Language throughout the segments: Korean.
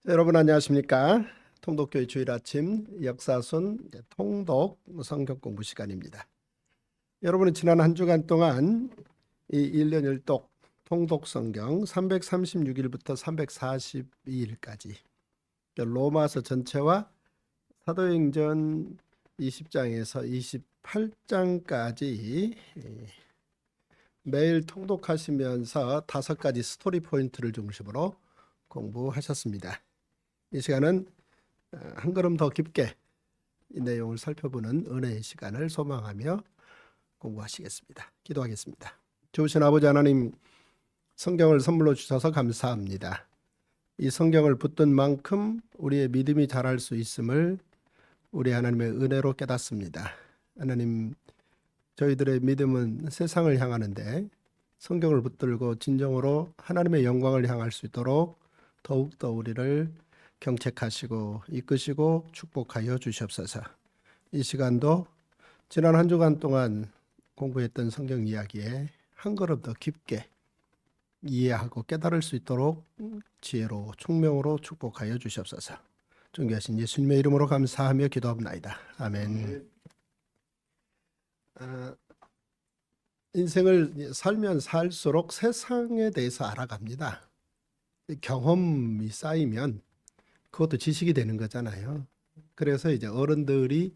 여러분 안녕하십니까? 통독교회 주일 아침 역사순 통독 성경 공부 시간입니다. 여러분은 지난 한 주간 동안 이 1년 1독 통독 성경 336일부터 342일까지 로마서 전체와 사도행전 20장에서 28장까지 매일 통독하시면서 5가지 스토리 포인트를 중심으로 공부하셨습니다. 이 시간은 한 걸음 더 깊게 이 내용을 살펴보는 은혜의 시간을 소망하며 공부하시겠습니다. 기도하겠습니다. 좋으신 아버지 하나님, 성경을 선물로 주셔서 감사합니다. 이 성경을 붙든 만큼 우리의 믿음이 자랄 수 있음을 우리 하나님의 은혜로 깨닫습니다. 하나님, 저희들의 믿음은 세상을 향하는데 성경을 붙들고 진정으로 하나님의 영광을 향할 수 있도록 더욱더 우리를 경책하시고 이끄시고 축복하여 주시옵소서. 이 시간도 지난 한 주간 동안 공부했던 성경 이야기에 한 걸음 더 깊게 이해하고 깨달을 수 있도록 지혜로 총명으로 축복하여 주시옵소서. 존귀하신 예수님의 이름으로 감사하며 기도합나이다. 아멘. 인생을 살면 살수록 세상에 대해서 알아갑니다. 경험이 쌓이면 그것도 지식이 되는 거잖아요. 그래서 이제 어른들이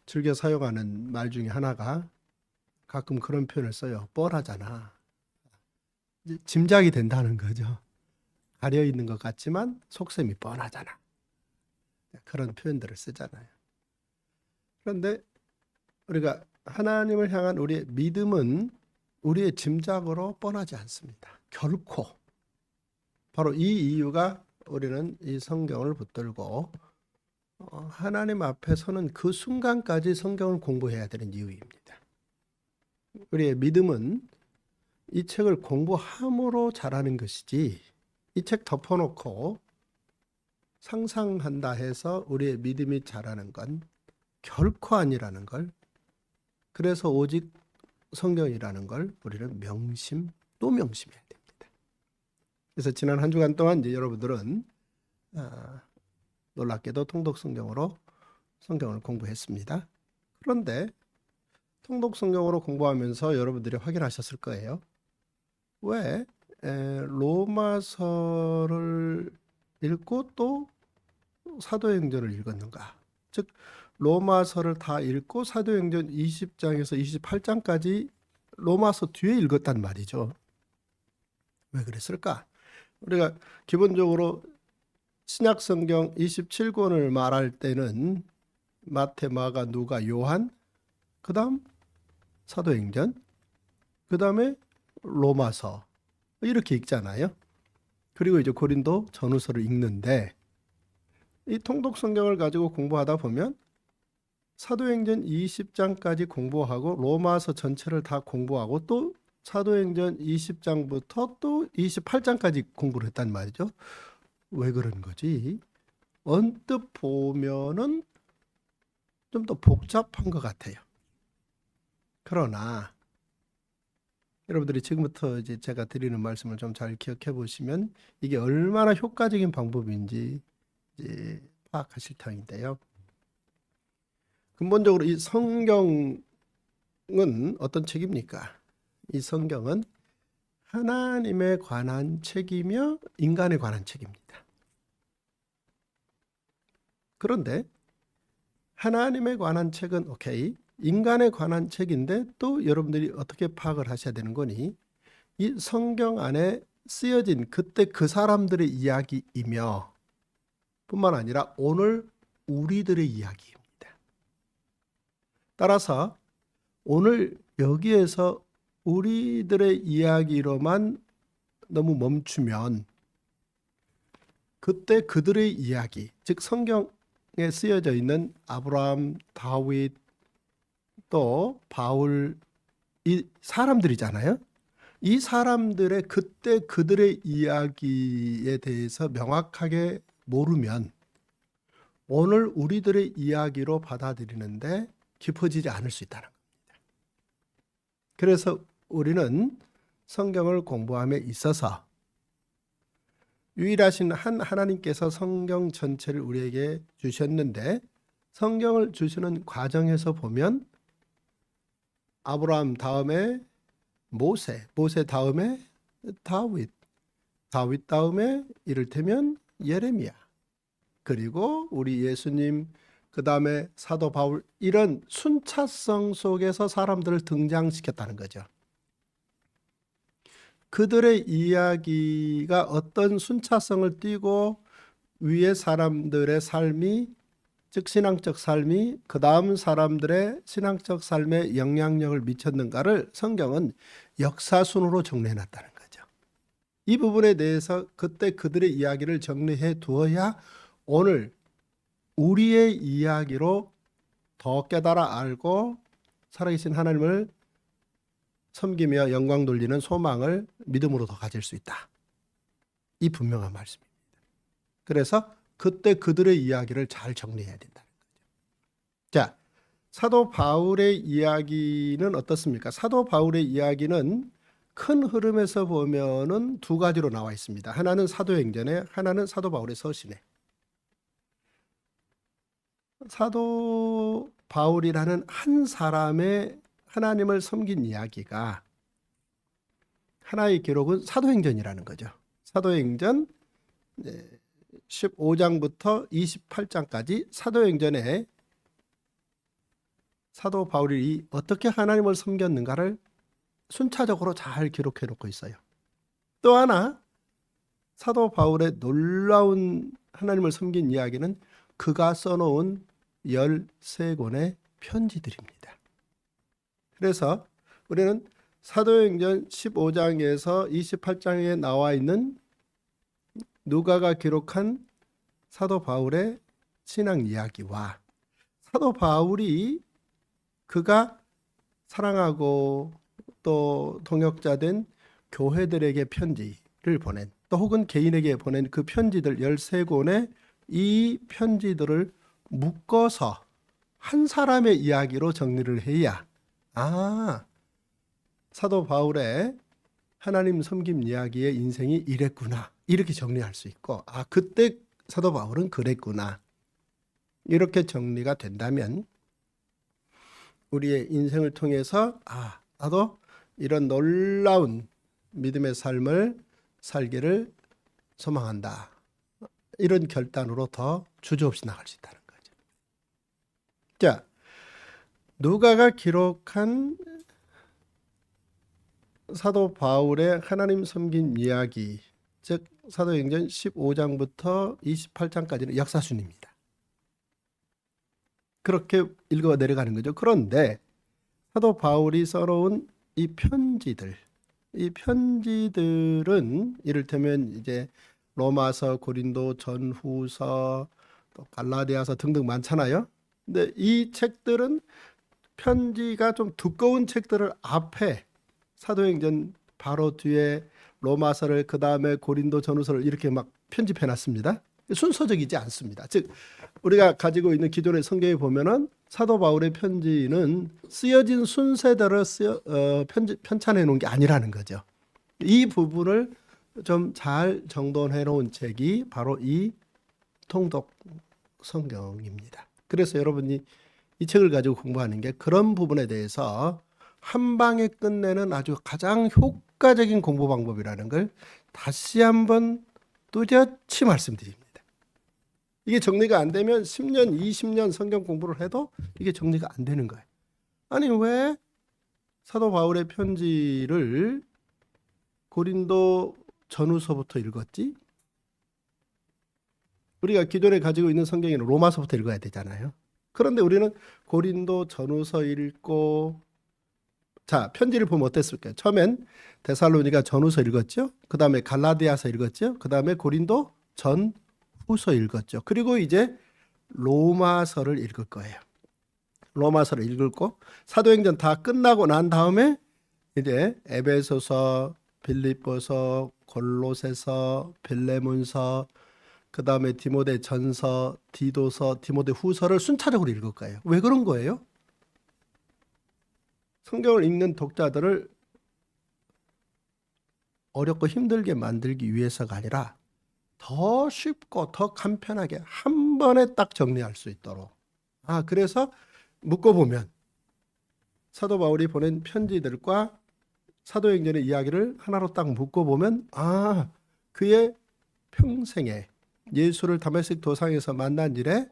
즐겨 사용하는 말 중에 하나가 가끔 그런 표현을 써요. 뻔하잖아. 짐작이 된다는 거죠. 가려 있는 것 같지만 속셈이 뻔하잖아. 그런 표현들을 쓰잖아요. 그런데 우리가 하나님을 향한 우리의 믿음은 우리의 짐작으로 뻔하지 않습니다. 결코. 바로 이 이유가 우리는 이 성경을 붙들고 하나님 앞에 서는 그 순간까지 성경을 공부해야 되는 이유입니다. 우리의 믿음은 이 책을 공부함으로 자라는 것이지, 이 책 덮어놓고 상상한다 해서 우리의 믿음이 자라는 건 결코 아니라는 걸, 그래서 오직 성경이라는 걸 우리는 또 명심해야 됩니다. 그래서 지난 한 주간 동안 이제 여러분들은 놀랍게도 통독 성경으로 성경을 공부했습니다. 그런데 통독 성경으로 공부하면서 여러분들이 확인하셨을 거예요. 왜 로마서를 읽고 또 사도행전을 읽었는가? 즉 로마서를 다 읽고 사도행전 20장에서 28장까지 로마서 뒤에 읽었단 말이죠. 왜 그랬을까? 우리가 기본적으로 신약 성경 27권을 말할 때는 마태, 마가, 누가, 요한, 그 다음 사도행전, 그 다음에 로마서 이렇게 읽잖아요. 그리고 이제 고린도 전후서를 읽는데, 이 통독 성경을 가지고 공부하다 보면 사도행전 20장까지 공부하고 로마서 전체를 다 공부하고 또 사도행전 20장부터 또 28장까지 공부를 했단 말이죠. 왜 그런 거지? 언뜻 보면은 좀 더 복잡한 것 같아요. 그러나 여러분들이 지금부터 이제 제가 드리는 말씀을 좀 잘 기억해 보시면 이게 얼마나 효과적인 방법인지 이제 파악하실 터인데요. 근본적으로 이 성경은 어떤 책입니까? 이 성경은 하나님에 관한 책이며 인간에 관한 책입니다. 그런데 하나님에 관한 책은 오케이, 인간에 관한 책인데 또 여러분들이 어떻게 파악을 하셔야 되는 거니? 이 성경 안에 쓰여진 그때 그 사람들의 이야기이며 뿐만 아니라 오늘 우리들의 이야기입니다. 따라서 오늘 여기에서 우리들의 이야기로만 너무 멈추면 그때 그들의 이야기, 즉 성경에 쓰여져 있는 아브라함, 다윗, 또 바울, 이 사람들이잖아요. 이 사람들의 그때 그들의 이야기에 대해서 명확하게 모르면 오늘 우리들의 이야기로 받아들이는데 깊어지지 않을 수 있다는 겁니다. 그래서 우리는 성경을 공부함에 있어서 유일하신 한 하나님께서 성경 전체를 우리에게 주셨는데 성경을 주시는 과정에서 보면 아브라함 다음에 모세 다음에 다윗 다음에 이를테면 예레미야, 그리고 우리 예수님, 그 다음에 사도 바울, 이런 순차성 속에서 사람들을 등장시켰다는 거죠. 그들의 이야기가 어떤 순차성을 띠고 위에 사람들의 삶이, 즉 신앙적 삶이 그 다음 사람들의 신앙적 삶에 영향력을 미쳤는가를 성경은 역사순으로 정리해놨다는 거죠. 이 부분에 대해서 그때 그들의 이야기를 정리해 두어야 오늘 우리의 이야기로 더 깨달아 알고 살아계신 하나님을 섬기며 영광 돌리는 소망을 믿음으로 더 가질 수 있다. 이 분명한 말씀입니다. 그래서 그때 그들의 이야기를 잘 정리해야 된다는 거죠. 자, 사도 바울의 이야기는 어떻습니까? 사도 바울의 이야기는 큰 흐름에서 보면은 두 가지로 나와 있습니다. 하나는 사도행전에, 하나는 사도 바울의 서신에. 사도 바울이라는 한 사람의 하나님을 섬긴 이야기가 하나의 기록은 사도행전이라는 거죠. 사도행전 15장부터 28장까지 사도행전에 사도 바울이 어떻게 하나님을 섬겼는가를 순차적으로 잘 기록해 놓고 있어요. 또 하나 사도 바울의 놀라운 하나님을 섬긴 이야기는 그가 써놓은 13권의 편지들입니다. 그래서 우리는 사도행전 15장에서 28장에 나와 있는 누가가 기록한 사도 바울의 신앙 이야기와 사도 바울이 그가 사랑하고 또 동역자된 교회들에게 편지를 보낸, 또 혹은 개인에게 보낸 그 편지들 13권의 이 편지들을 묶어서 한 사람의 이야기로 정리를 해야 사도 바울의 하나님 섬김 이야기의 인생이 이랬구나, 이렇게 정리할 수 있고, 그때 사도 바울은 그랬구나, 이렇게 정리가 된다면 우리의 인생을 통해서 나도 이런 놀라운 믿음의 삶을 살기를 소망한다, 이런 결단으로 더 주저없이 나갈 수 있다는 거죠. 자, 누가가 기록한 사도 바울의 하나님 섬긴 이야기, 즉 사도행전 15장부터 28장까지는 역사순입니다. 그렇게 읽어 내려가는 거죠. 그런데 사도 바울이 써놓은 이 편지들은 이를테면 이제 로마서, 고린도 전후서, 또 갈라디아서 등등 많잖아요. 근데 이 책들은 편지가 좀 두꺼운 책들을 앞에 사도행전 바로 뒤에 로마서를, 그 다음에 고린도 전후서를 이렇게 막 편집해 놨습니다. 순서적이지 않습니다. 즉 우리가 가지고 있는 기존의 성경에 보면은 사도 바울의 편지는 쓰여진 순서대로 편찬해 놓은 게 아니라는 거죠. 이 부분을 좀 잘 정돈해 놓은 책이 바로 이 통독 성경입니다. 그래서 여러분이 이 책을 가지고 공부하는 게 그런 부분에 대해서 한 방에 끝내는 아주 가장 효과적인 공부 방법이라는 걸 다시 한번 뚜렷이 말씀드립니다. 이게 정리가 안 되면 10년, 20년 성경 공부를 해도 이게 정리가 안 되는 거예요. 아니, 왜 사도 바울의 편지를 고린도 전후서부터 읽었지? 우리가 기존에 가지고 있는 성경에는 로마서부터 읽어야 되잖아요. 그런데 우리는 고린도 전후서 읽고, 자, 편지를 보면 어땠을까요? 처음엔 데살로니가 전후서 읽었죠. 그 다음에 갈라디아서 읽었죠. 그 다음에 고린도 전후서 읽었죠. 그리고 이제 로마서를 읽을 거예요. 로마서를 읽고 사도행전 다 끝나고 난 다음에 이제 에베소서, 빌립보서, 골로새서, 빌레몬서, 그 다음에 디모데 전서, 디도서, 디모데 후서를 순차적으로 읽을 거예요. 왜 그런 거예요? 성경을 읽는 독자들을 어렵고 힘들게 만들기 위해서가 아니라 더 쉽고 더 간편하게 한 번에 딱 정리할 수 있도록. 그래서 묶어보면 사도 바울이 보낸 편지들과 사도행전의 이야기를 하나로 딱 묶어보면 그의 평생에 예수를 다메섹 도상에서 만난 이래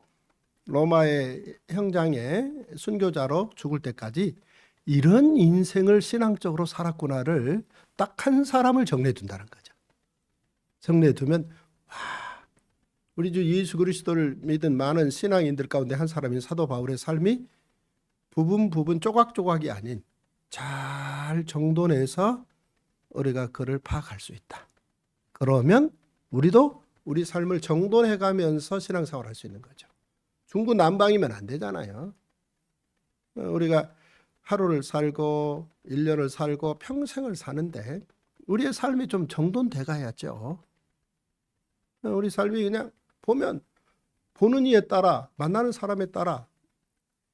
로마의 형장에 순교자로 죽을 때까지 이런 인생을 신앙적으로 살았구나를 딱 한 사람을 정리해 둔다는 거죠. 정리해 두면 우리 주 예수 그리스도를 믿은 많은 신앙인들 가운데 한 사람인 사도 바울의 삶이 부분 조각조각이 아닌 잘 정돈해서 우리가 그를 파악할 수 있다. 그러면 우리도 우리 삶을 정돈해 가면서 신앙생활을 할 수 있는 거죠. 중구난방이면 안 되잖아요. 우리가 하루를 살고 1년을 살고 평생을 사는데 우리의 삶이 좀 정돈돼 가야죠. 우리 삶이 그냥 보는 이에 따라 만나는 사람에 따라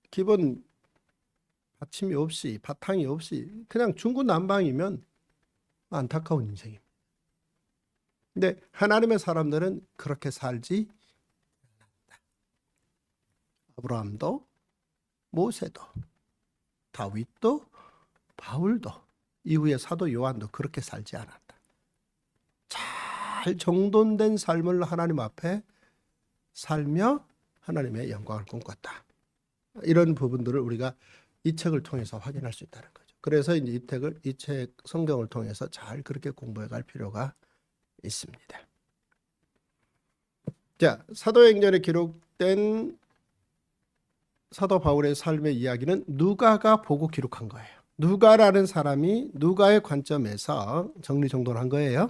기본 받침이 없이 바탕이 없이 그냥 중구난방이면 안타까운 인생입니다. 근데 하나님의 사람들은 그렇게 살지 않았다. 아브라함도 모세도 다윗도 바울도 이후에 사도 요한도 그렇게 살지 않았다. 잘 정돈된 삶을 하나님 앞에 살며 하나님의 영광을 꿈꿨다. 이런 부분들을 우리가 이 책을 통해서 확인할 수 있다는 거죠. 그래서 이제 이 책 성경을 통해서 잘 그렇게 공부해 갈 필요가 있습니다. 자, 사도행전에 기록된 사도 바울의 삶의 이야기는 누가가 보고 기록한 거예요. 누가라는 사람이 누가의 관점에서 정리정돈한 거예요.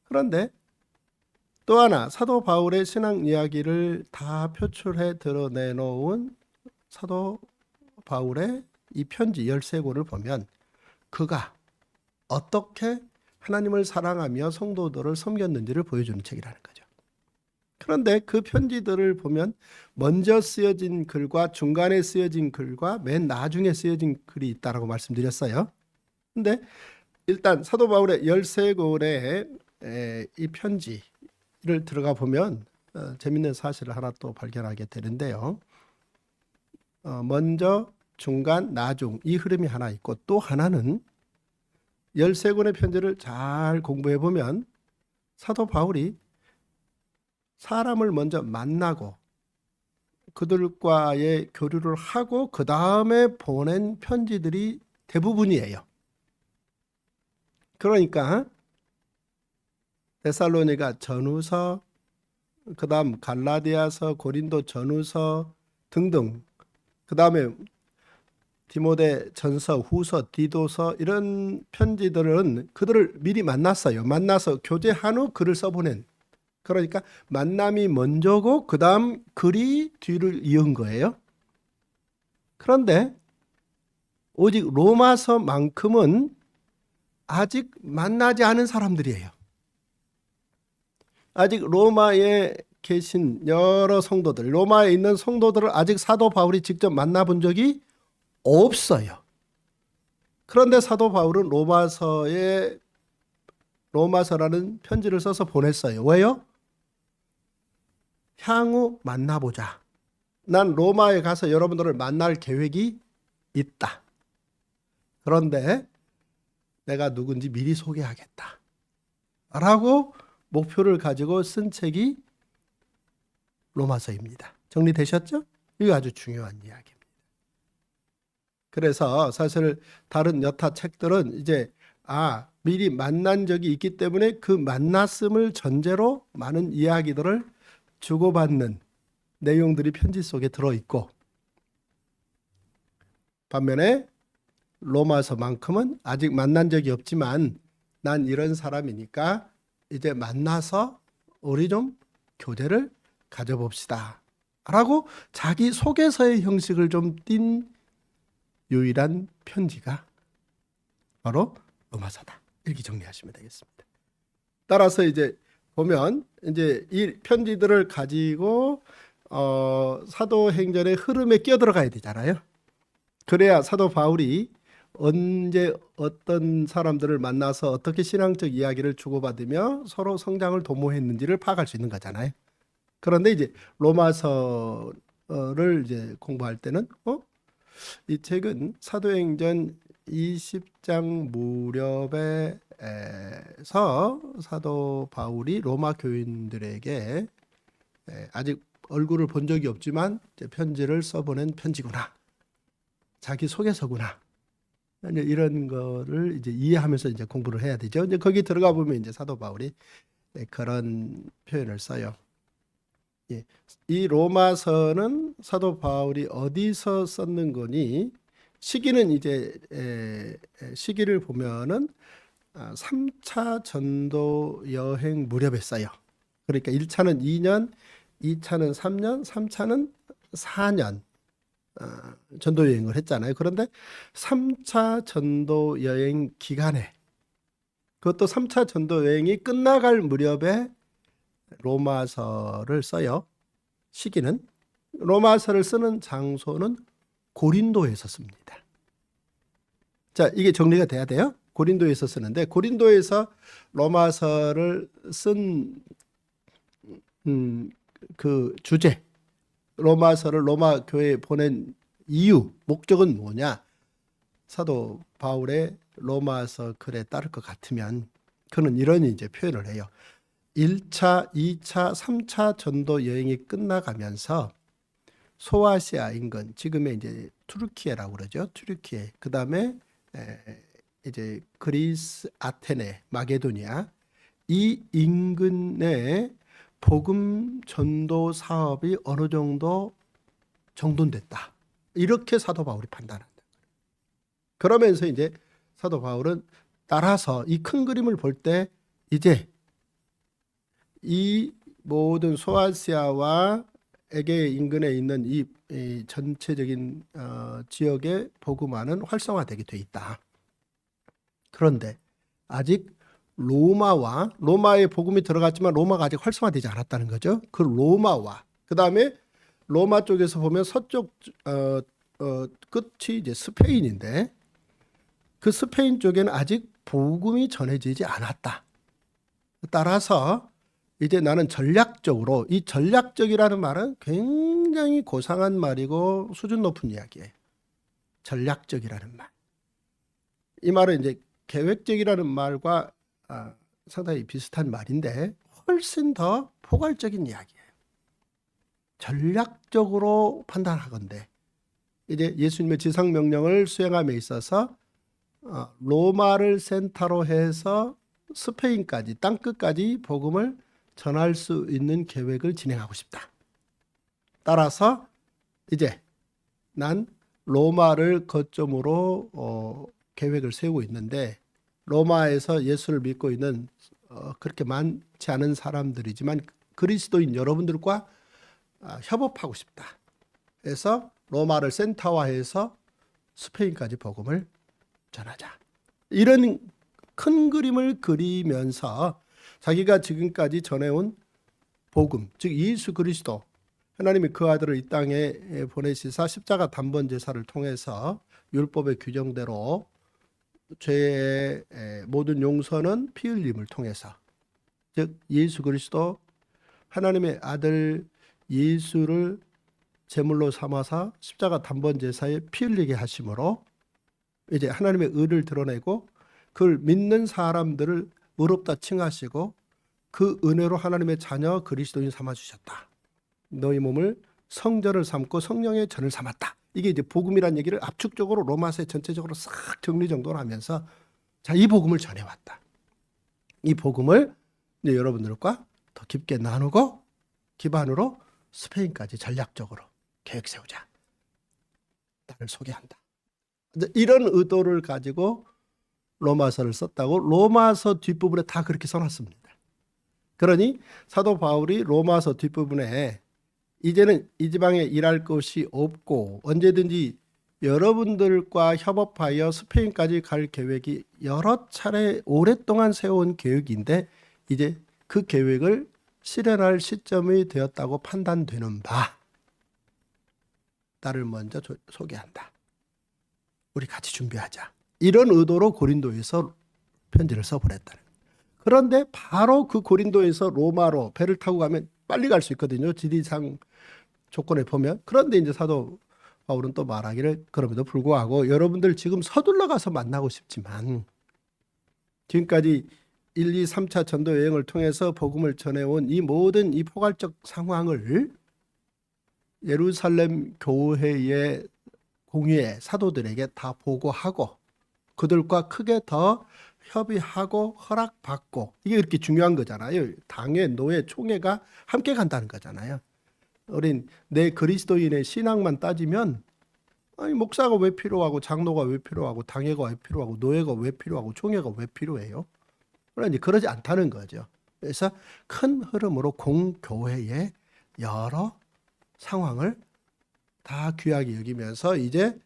그런데 또 하나 사도 바울의 신앙 이야기를 다 표출해 드러내놓은 사도 바울의 이 편지 13권을 보면 그가 어떻게 하나님을 사랑하며 성도들을 섬겼는지를 보여주는 책이라는 거죠. 그런데 그 편지들을 보면 먼저 쓰여진 글과 중간에 쓰여진 글과 맨 나중에 쓰여진 글이 있다고 말씀드렸어요. 그런데 일단 사도 바울의 13권의 이 편지를 들어가 보면 재밌는 사실을 하나 또 발견하게 되는데요. 먼저 중간 나중 이 흐름이 하나 있고 또 하나는 13권의 편지를 잘 공부해 보면 사도 바울이 사람을 먼저 만나고 그들과의 교류를 하고 그 다음에 보낸 편지들이 대부분이에요. 그러니까 데살로니가 전후서, 그 다음 갈라디아서, 고린도 전후서 등등, 그 다음에 디모데 전서, 후서, 디도서 이런 편지들은 그들을 미리 만났어요. 만나서 교제한 후 글을 써보낸. 그러니까 만남이 먼저고 그 다음 글이 뒤를 이은 거예요. 그런데 오직 로마서만큼은 아직 만나지 않은 사람들이에요. 아직 로마에 계신 여러 성도들, 로마에 있는 성도들을 아직 사도 바울이 직접 만나본 적이 없어요. 그런데 사도 바울은 로마서라는 편지를 써서 보냈어요. 왜요? 향후 만나보자. 난 로마에 가서 여러분들을 만날 계획이 있다. 그런데 내가 누군지 미리 소개하겠다. 라고 목표를 가지고 쓴 책이 로마서입니다. 정리되셨죠? 이거 아주 중요한 이야기입니다. 그래서 사실 다른 여타 책들은 이제 미리 만난 적이 있기 때문에 그 만났음을 전제로 많은 이야기들을 주고받는 내용들이 편지 속에 들어있고, 반면에 로마서만큼은 아직 만난 적이 없지만 난 이런 사람이니까 이제 만나서 우리 좀 교제를 가져봅시다 라고 자기 소개서의 형식을 좀 띈 유일한 편지가 바로 로마서다. 이렇게 정리하시면 되겠습니다. 따라서 이제 보면 이제 이 편지들을 가지고 사도행전의 흐름에 끼어들어가야 되잖아요. 그래야 사도 바울이 언제 어떤 사람들을 만나서 어떻게 신앙적 이야기를 주고받으며 서로 성장을 도모했는지를 파악할 수 있는 거잖아요. 그런데 이제 로마서를 이제 공부할 때는 이 책은 사도행전 20장 무렵에서 사도 바울이 로마 교인들에게 아직 얼굴을 본 적이 없지만 이제 편지를 써보낸 편지구나. 자기 소개서구나. 이런 거를 이제 이해하면서 이제 공부를 해야 되죠. 이제 거기 들어가 보면 이제 사도 바울이 그런 표현을 써요. 예. 이 로마서는 사도 바울이 어디서 썼는 거니? 시기는 이제 시기를 보면은 3차 전도 여행 무렵에 써요. 그러니까 1차는 2년, 2차는 3년, 3차는 4년 전도 여행을 했잖아요. 그런데 3차 전도 여행 기간에 그것도 3차 전도 여행이 끝나갈 무렵에 로마서를 써요. 시기는 로마서를 쓰는 장소는 고린도에서 씁니다. 자, 이게 정리가 돼야 돼요. 고린도에서 쓰는데 고린도에서 로마서를 쓴 그 주제, 로마서를 로마 교회에 보낸 이유, 목적은 뭐냐? 사도 바울의 로마서 글에 따를 것 같으면 그는 이런 이제 표현을 해요. 1차, 2차, 3차 전도 여행이 끝나가면서 소아시아 인근, 지금의 이제 투르키예라고 그러죠. 투르키예. 그다음에 이제 그리스, 아테네, 마게도니아 이 인근에 복음 전도 사업이 어느 정도 정돈됐다. 이렇게 사도 바울이 판단한다. 그러면서 이제 사도 바울은 따라서 이 큰 그림을 볼 때 이제 이 모든 소아시아와 에게 인근에 있는 이 전체적인 지역의 복음화는 활성화되게 돼 있다. 그런데 아직 로마의 복음이 들어갔지만 로마가 아직 활성화되지 않았다는 거죠. 그 로마와 그 다음에 로마 쪽에서 보면 서쪽 끝이 이제 스페인인데 그 스페인 쪽에는 아직 복음이 전해지지 않았다. 따라서 이제 나는 전략적으로, 이 전략적이라는 말은 굉장히 고상한 말이고 수준 높은 이야기예요. 전략적이라는 말. 이 말은 이제 계획적이라는 말과 상당히 비슷한 말인데 훨씬 더 포괄적인 이야기예요. 전략적으로 판단하건대 이제 예수님의 지상명령을 수행함에 있어서 로마를 센터로 해서 스페인까지, 땅끝까지 복음을 전할 수 있는 계획을 진행하고 싶다. 따라서 이제 난 로마를 거점으로 계획을 세우고 있는데 로마에서 예수를 믿고 있는 그렇게 많지 않은 사람들이지만 그리스도인 여러분들과 협업하고 싶다. 그래서 로마를 센터화해서 스페인까지 복음을 전하자. 이런 큰 그림을 그리면서 자기가 지금까지 전해온 복음, 즉 예수 그리스도, 하나님이 그 아들을 이 땅에 보내시사 십자가 단번 제사를 통해서 율법의 규정대로 죄의 모든 용서는 피 흘림을 통해서, 즉 예수 그리스도 하나님의 아들 예수를 제물로 삼아서 십자가 단번 제사에 피 흘리게 하심으로 이제 하나님의 의를 드러내고 그걸 믿는 사람들을 의롭다 칭하시고 그 은혜로 하나님의 자녀 그리스도인 삼아주셨다. 너희 몸을 성전을 삼고 성령의 전을 삼았다. 이게 이제 복음이라는 얘기를 압축적으로 로마서에 전체적으로 싹 정리정돈하면서 자, 이 복음을 전해왔다. 이 복음을 이제 여러분들과 더 깊게 나누고 기반으로 스페인까지 전략적으로 계획 세우자. 나를 소개한다. 이런 의도를 가지고 로마서를 썼다고 로마서 뒷부분에 다 그렇게 써놨습니다. 그러니 사도 바울이 로마서 뒷부분에 이제는 이 지방에 일할 것이 없고 언제든지 여러분들과 협업하여 스페인까지 갈 계획이 여러 차례 오랫동안 세운 계획인데 이제 그 계획을 실현할 시점이 되었다고 판단되는 바 나를 먼저 소개한다. 우리 같이 준비하자. 이런 의도로 고린도에서 편지를 써보냈다는 거예요. 그런데 바로 그 고린도에서 로마로 배를 타고 가면 빨리 갈 수 있거든요. 지리상 조건에 보면. 그런데 이제 사도 바울은 또 말하기를 그럼에도 불구하고 여러분들 지금 서둘러 가서 만나고 싶지만 지금까지 1, 2, 3차 전도 여행을 통해서 복음을 전해온 이 모든 이 포괄적 상황을 예루살렘 교회의 공의의 사도들에게 다 보고하고 그들과 크게 더 협의하고 허락받고, 이게 이렇게 중요한 거잖아요. 당회, 노회, 총회가 함께 간다는 거잖아요. 우린 내 그리스도인의 신앙만 따지면 아니 목사가 왜 필요하고 장로가 왜 필요하고 당회가 왜 필요하고 노회가 왜 필요하고 총회가 왜 필요해요? 그러나 이제 그러지 않다는 거죠. 그래서 큰 흐름으로 공교회의 여러 상황을 다 귀하게 여기면서 이제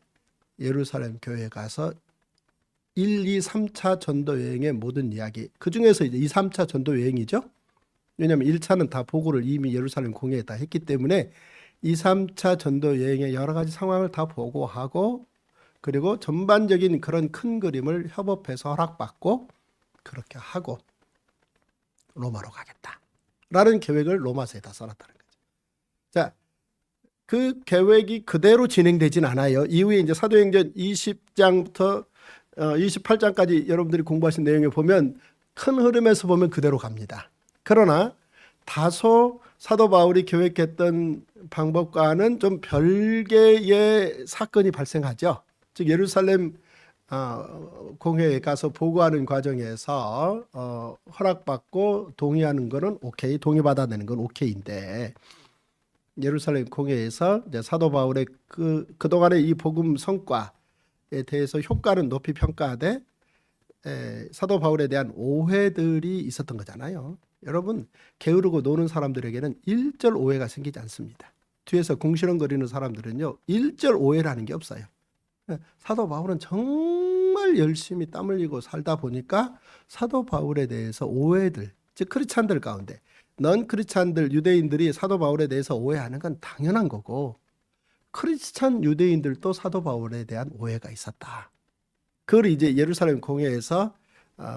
예루살렘 교회에 가서 1, 2, 3차 전도 여행의 모든 이야기, 그 중에서 이제 2, 3차 전도 여행이죠. 왜냐하면 1차는 다 보고를 이미 예루살렘 공회에 다 했기 때문에 2, 3차 전도 여행의 여러 가지 상황을 다 보고하고 그리고 전반적인 그런 큰 그림을 협업해서 허락받고 그렇게 하고 로마로 가겠다라는 계획을 로마서에다 써놨다는 거죠. 자, 그 계획이 그대로 진행되진 않아요. 이후에 이제 사도행전 20장부터 28장까지 여러분들이 공부하신 내용에 보면 큰 흐름에서 보면 그대로 갑니다. 그러나 다소 사도 바울이 계획했던 방법과는 좀 별개의 사건이 발생하죠. 즉 예루살렘 공회에 가서 보고하는 과정에서 허락받고 동의하는 거는 오케이, 동의받아내는 건 오케이인데 예루살렘 공회에서 이제 사도 바울의 그동안의 이 복음 성과에 대해서 효과는 높이 평가하되 사도 바울에 대한 오해들이 있었던 거잖아요. 여러분, 게으르고 노는 사람들에게는 일절 오해가 생기지 않습니다. 뒤에서 궁시렁거리는 사람들은요, 일절 오해라는 게 없어요. 사도 바울은 정말 열심히 땀 흘리고 살다 보니까 사도 바울에 대해서 오해들, 즉 크리스찬들 가운데 넌 크리스찬들 유대인들이 사도 바울에 대해서 오해하는 건 당연한 거고 크리스찬 유대인들도 사도 바울에 대한 오해가 있었다. 그걸 이제 예루살렘 공회에서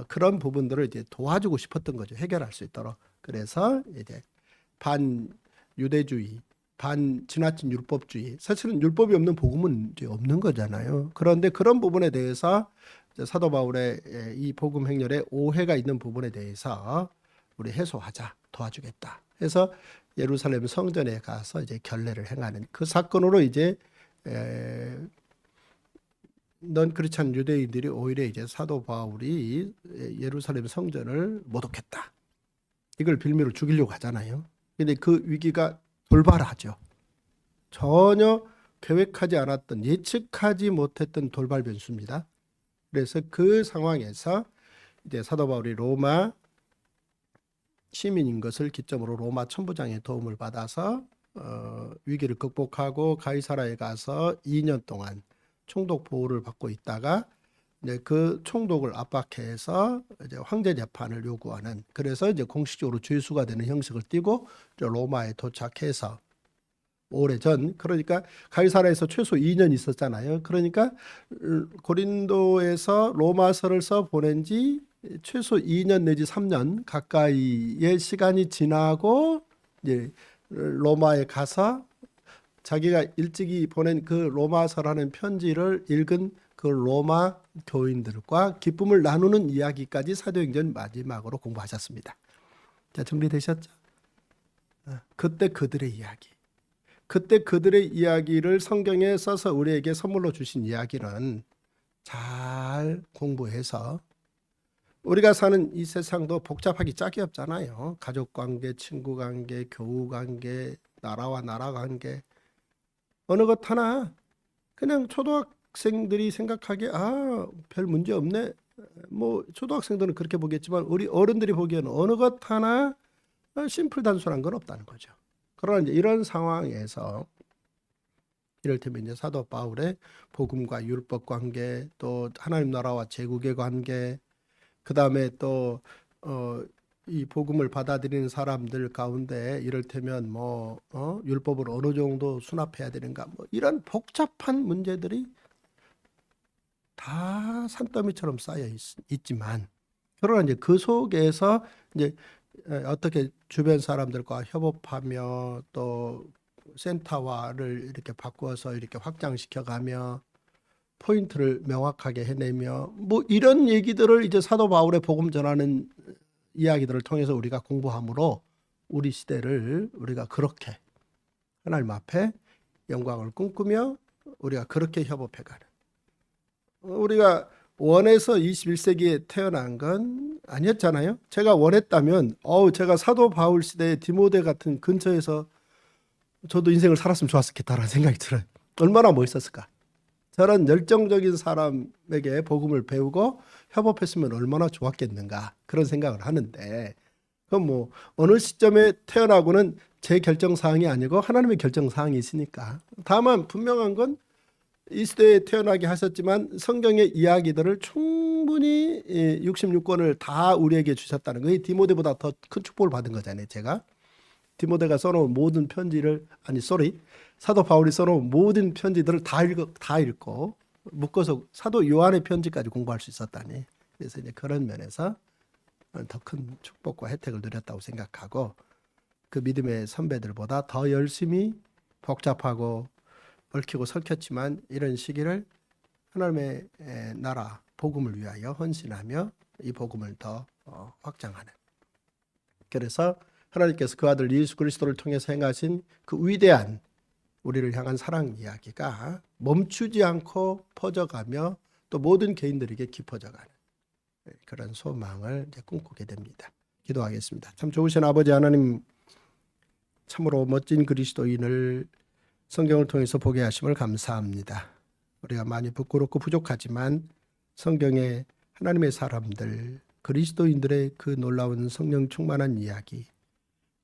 그런 부분들을 이제 도와주고 싶었던 거죠. 해결할 수 있도록. 그래서 이제 반 유대주의, 반 지나친 율법주의. 사실은 율법이 없는 복음은 이제 없는 거잖아요. 그런데 그런 부분에 대해서 사도 바울의 이 복음 행렬에 오해가 있는 부분에 대해서 우리 해소하자, 도와주겠다. 해서 예루살렘 성전에 가서 이제 결례를 행하는 그 사건으로 이제 넌 크리스찬 유대인들이 오히려 이제 사도 바울이 예루살렘 성전을 모독했다. 이걸 빌미로 죽이려고 하잖아요. 근데 그 위기가 돌발하죠. 전혀 계획하지 않았던, 예측하지 못했던 돌발 변수입니다. 그래서 그 상황에서 이제 사도 바울이 로마 시민인 것을 기점으로 로마 천부장의 도움을 받아서 위기를 극복하고 가이사라에 가서 2년 동안 총독 보호를 받고 있다가 이제 그 총독을 압박해서 이제 황제 재판을 요구하는, 그래서 이제 공식적으로 죄수가 되는 형식을 띠고 로마에 도착해서 오래전, 그러니까 가이사라에서 최소 2년 있었잖아요. 그러니까 고린도에서 로마서를 써 보낸 지 최소 2년 내지 3년 가까이의 시간이 지나고 이제 로마에 가서 자기가 일찍이 보낸 그 로마서라는 편지를 읽은 그 로마 교인들과 기쁨을 나누는 이야기까지 사도행전 마지막으로 공부하셨습니다. 자, 정리되셨죠? 그때 그들의 이야기. 그때 그들의 이야기를 성경에 써서 우리에게 선물로 주신 이야기는 잘 공부해서 우리가 사는 이 세상도 복잡하기 짝이 없잖아요. 가족관계, 친구관계, 교우관계, 나라와 나라관계, 어느 것 하나 그냥 초등학생들이 생각하기에 별 문제 없네. 뭐 초등학생들은 그렇게 보겠지만 우리 어른들이 보기에는 어느 것 하나 심플 단순한 건 없다는 거죠. 그러나 이제 이런 상황에서 이를테면 이제 사도 바울의 복음과 율법 관계, 또 하나님 나라와 제국의 관계, 그 다음에 또 이 복음을 받아들이는 사람들 가운데 이를테면 율법을 어느 정도 수납해야 되는가, 뭐 이런 복잡한 문제들이 다 산더미처럼 쌓여 있지만 그러나 이제 그 속에서 이제 어떻게 주변 사람들과 협업하며 또 센터화를 이렇게 바꾸어서 이렇게 확장시켜가며 포인트를 명확하게 해내며 뭐 이런 얘기들을 이제 사도 바울의 복음 전하는 이야기들을 통해서 우리가 공부함으로 우리 시대를 우리가 그렇게 하나님 앞에 영광을 꿈꾸며 우리가 그렇게 협업해가는, 우리가 원해서 21세기에 태어난 건 아니었잖아요. 제가 원했다면 제가 사도 바울 시대의 디모데 같은 근처에서 저도 인생을 살았으면 좋았겠다라는 생각이 들어요. 얼마나 멋있었을까. 저런 열정적인 사람에게 복음을 배우고 협업했으면 얼마나 좋았겠는가, 그런 생각을 하는데, 그건 뭐 어느 시점에 태어나고는 제 결정사항이 아니고 하나님의 결정사항이 있으니까. 다만 분명한 건 이 시대에 태어나게 하셨지만 성경의 이야기들을 충분히 66권을 다 우리에게 주셨다는 거예요. 디모데보다 더 큰 축복을 받은 거잖아요. 제가 디모데가 써놓은 모든 편지를, 사도 바울이 써놓은 모든 편지들을 다 읽고 묶어서 사도 요한의 편지까지 공부할 수 있었다니. 그래서 이제 그런 면에서 더 큰 축복과 혜택을 누렸다고 생각하고, 그 믿음의 선배들보다 더 열심히 복잡하고 얽히고 설켰지만 이런 시기를 하나님의 나라 복음을 위하여 헌신하며 이 복음을 더 확장하는, 그래서 하나님께서 그 아들 예수 그리스도를 통해서 행하신 그 위대한 우리를 향한 사랑 이야기가 멈추지 않고 퍼져가며 또 모든 개인들에게 깊어져가는 그런 소망을 이제 꿈꾸게 됩니다. 기도하겠습니다. 참 좋으신 아버지 하나님, 참으로 멋진 그리스도인을 성경을 통해서 보게 하심을 감사합니다. 우리가 많이 부끄럽고 부족하지만 성경의 하나님의 사람들, 그리스도인들의 그 놀라운 성령 충만한 이야기,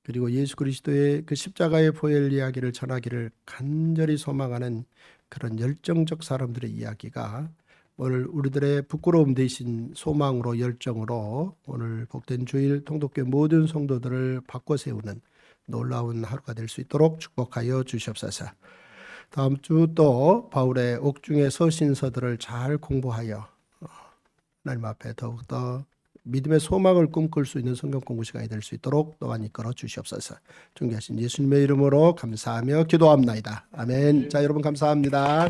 그리고 예수 그리스도의 그 십자가의 보혈 이야기를 전하기를 간절히 소망하는 그런 열정적 사람들의 이야기가 오늘 우리들의 부끄러움 대신 소망으로, 열정으로 오늘 복된 주일 통독교회 모든 성도들을 바꿔 세우는 놀라운 하루가 될 수 있도록 축복하여 주시옵소서. 다음 주 또 바울의 옥중의 서신서들을 잘 공부하여 하나님 앞에 더욱더 믿음의 소망을 꿈꿀 수 있는 성경 공부 시간이 될 수 있도록 또한 이끌어 주시옵소서. 존귀하신 예수님의 이름으로 감사하며 기도합나이다. 아멘. 자, 여러분 감사합니다.